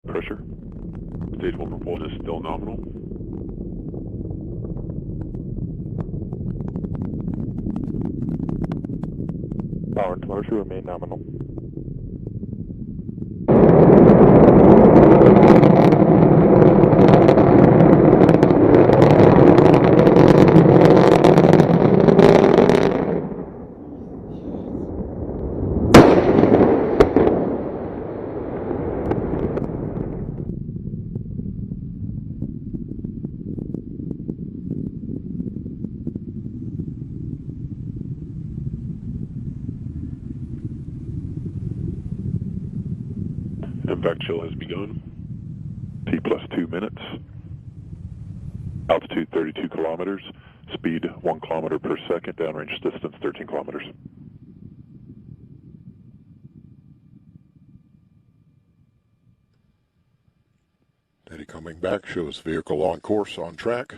Pressure. Stage 1 propulsion is still nominal. Power and motor remain nominal. Impact chill has begun. T plus 2 minutes. Altitude 32 kilometers. Speed 1 kilometer per second. Downrange distance 13 kilometers. Steady coming back shows vehicle on course, on track.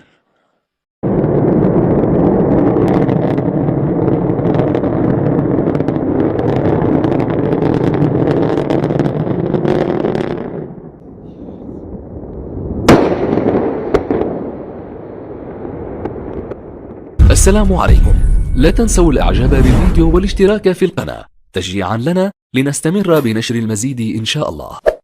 السلام عليكم. لا تنسوا الاعجاب بالفيديو والاشتراك في القناة تشجيعا لنا لنستمر بنشر المزيد إن شاء الله.